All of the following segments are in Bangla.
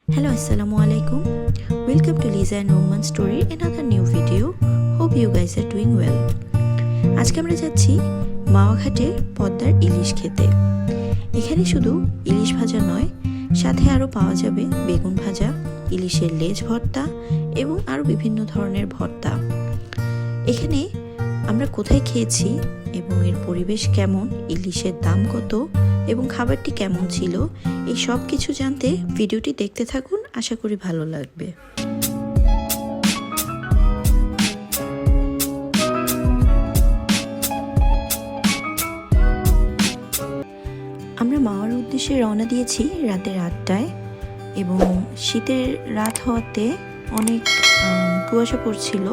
Hello, Assalamu alaikum. Welcome to Liza and Rumman Story, another new video. Hope you guys are doing well. আজকে আমরা যাচ্ছি মাওয়া ঘাটের পদ্মার ইলিশ খেতে। এখানে শুধু ইলিশ ভাজা নয়, সাথে আরও পাওয়া যাবে বেগুন ভাজা, ইলিশের লেজ ভর্তা এবং আরও বিভিন্ন ধরনের ভর্তা। এখানে আমরা কোথায় খেয়েছি এবং এর পরিবেশ কেমন, ইলিশের দাম কত এবং খাবারটি কেমন ছিল, এই সব কিছু জানতে ভিডিওটি দেখতে থাকুন। আশা করি ভালো লাগবে। আমরা মাওয়ার উদ্দেশ্যে রওনা দিয়েছি রাতের 8টায় এবং শীতের রাত হওয়াতে অনেক কুয়াশা পড়ছিল।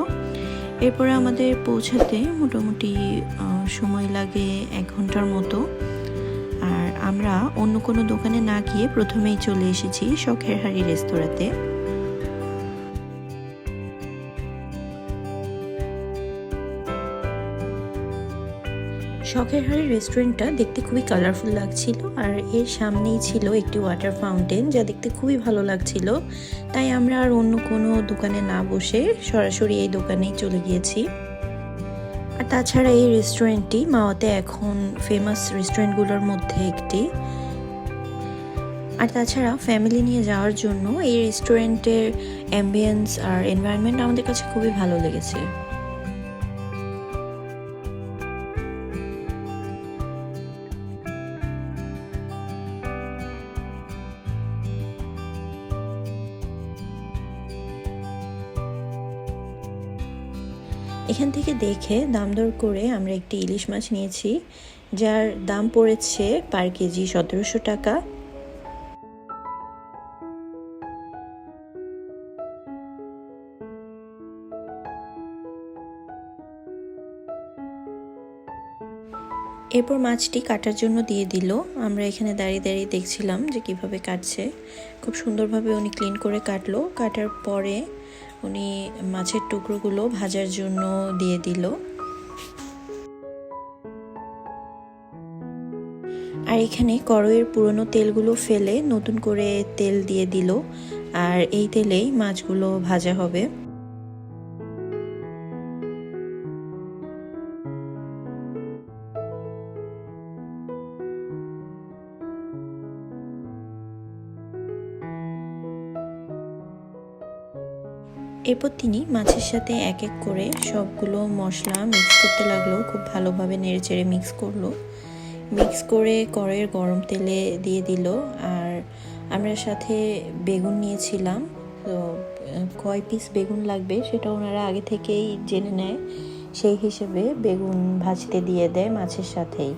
এরপরে আমাদের পৌঁছাতে মোটামুটি সময় লাগে 1 ঘন্টার মতো। আর আমরা অন্য কোনো দোকানে না গিয়ে প্রথমেই চলে এসেছি শখের হাড়ি রেস্তোরাঁতে। শখের হাড়ি রেস্টুরেন্টটা দেখতে খুবই কালারফুল লাগছিল, আর এর সামনেই ছিল একটি ওয়াটার ফাউন্টেন যা দেখতে খুবই ভালো লাগছিল। তাই আমরা আর অন্য কোনো দোকানে না বসে সরাসরি এই দোকানেই চলে গিয়েছি। আর তাছাড়া এই রেস্টুরেন্টটি মাওয়াতে এখন ফেমাস রেস্টুরেন্টগুলোর মধ্যে একটি। আর তাছাড়া ফ্যামিলি নিয়ে যাওয়ার জন্য এই রেস্টুরেন্টের অ্যাম্বিয়েন্স আর এনভায়রনমেন্ট আমাদের কাছে খুবই ভালো লেগেছে। এখান থেকে দেখে দাম দর করে আমরা একটি ইলিশ মাছ নিয়েছি, যার দাম পড়েছে পার কেজি 1700 টাকা। এরপর মাছটি কাটার জন্য দিয়ে দিল। আমরা এখানে দাঁড়িয়ে দাঁড়িয়ে দেখছিলাম যে কিভাবে কাটছে। খুব সুন্দরভাবে উনি ক্লিন করে কাটলো। কাটার পরে উনি মাছের টুকরোগুলো ভাজার জন্য দিয়ে দিল। আর এখানে কড়াইয়ের পুরনো তেলগুলো ফেলে নতুন করে তেল দিয়ে দিল, আর এই তেলেই মাছগুলো ভাজা হবে। এরপর তিনি মাছের সাথে এক এক করে সবগুলো মশলা মিক্স করতে লাগলো। খুব ভালোভাবে নেড়েচেড়ে মিক্স করলো। মিক্স করে কড়াইয়ের গরম তেলে দিয়ে দিল। আর আমরা সাথে বেগুন নিয়েছিলাম, তো কয় পিস বেগুন লাগবে সেটা ওনারা আগে থেকেই জেনে নেয়, সেই হিসেবে বেগুন ভাজতে দিয়ে দেয় মাছের সাথেই।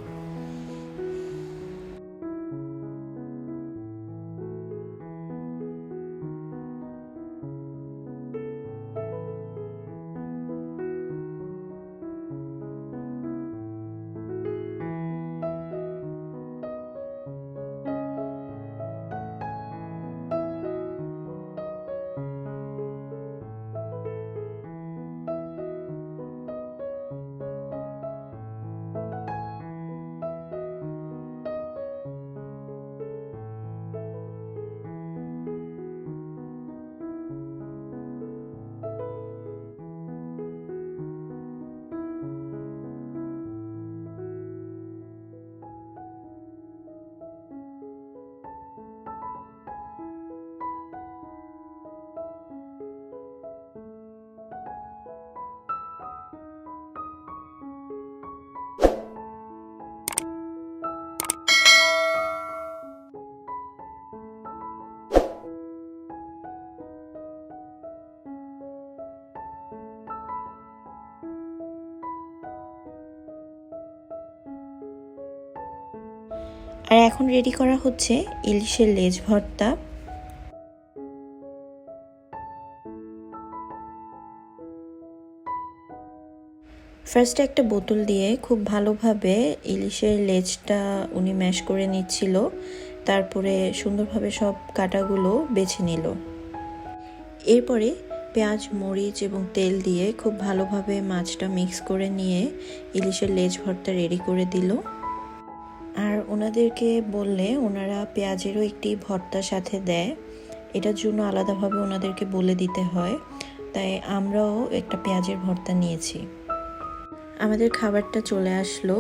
আর এখন রেডি করা হচ্ছে ইলিশের লেজ ভর্তা। ফার্স্টে একটা বোতল দিয়ে খুব ভালোভাবে ইলিশের লেজটা উনি ম্যাশ করে নিচ্ছিল, তারপরে সুন্দরভাবে সব কাটাগুলো বেছে নিল। এরপরে পেঁয়াজ, মরিচ এবং তেল দিয়ে খুব ভালোভাবে মাছটা মিক্স করে নিয়ে ইলিশের লেজ ভর্তা রেডি করে দিল। আর ওনাদেরকে বললে ওনারা পেঁয়াজেরও একটি ভর্তা সাথে দেয়। এটার জন্য আলাদাভাবে ওনাদেরকে বলে দিতে হয়, তাই আমরাও একটা পেঁয়াজের ভর্তা নিয়েছি। আমাদের খাবারটা চলে আসলো,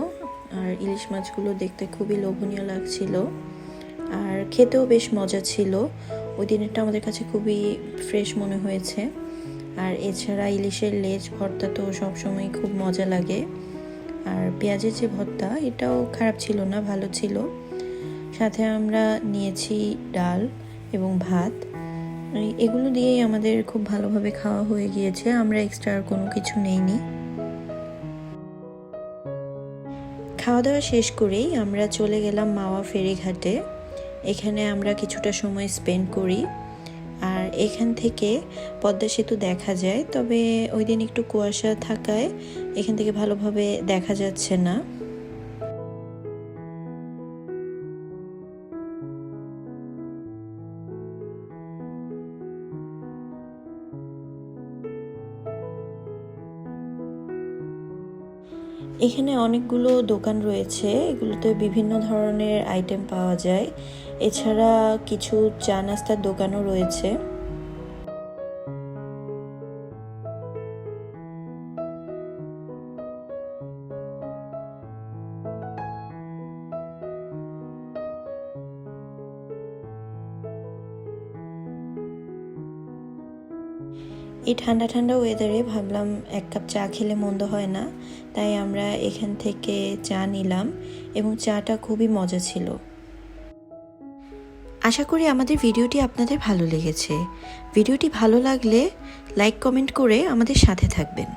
আর ইলিশ মাছগুলো দেখতে খুবই লোভনীয় লাগছিল আর খেতেও বেশ মজা ছিল। ওই দিনেরটা আমাদের কাছে খুবই ফ্রেশ মনে হয়েছে। আর এছাড়া ইলিশের লেজ ভর্তা তো সবসময় খুব মজা লাগে। আর পেঁয়াজের যে ভর্তা, এটাও খারাপ ছিল না, ভালো ছিল। সাথে আমরা নিয়েছি ডাল এবং ভাত। এগুলো দিয়েই আমাদের খুব ভালোভাবে খাওয়া হয়ে গিয়েছে, আমরা এক্সট্রা আর কোনো কিছু নেইনি। খাওয়া দাওয়া শেষ করেই আমরা চলে গেলাম মাওয়া ফেরিঘাটে। এখানে আমরা কিছুটা সময় স্পেন্ড করি। আর এখান থেকে পদ্মা সেতু দেখা যায়, তবে ওই দিন একটু কুয়াশা থাকায় এখান থেকে ভালোভাবে দেখা যাচ্ছে না। এখানে অনেকগুলো দোকান রয়েছে, এগুলোতে বিভিন্ন ধরনের আইটেম পাওয়া যায়। এছাড়া কিছু চা নাস্তার দোকানও রয়েছে। এই ঠান্ডা ঠান্ডা ওয়েদারে ভাবলাম এক কাপ চা খেলে মন্দ হয় না, তাই আমরা এখান থেকে চা নিলাম এবং চাটা খুবই মজা ছিল। আশা করি আমাদের ভিডিওটি আপনাদের ভালো লেগেছে। ভিডিওটি ভালো লাগলে লাইক কমেন্ট করে আমাদের সাথে থাকবেন।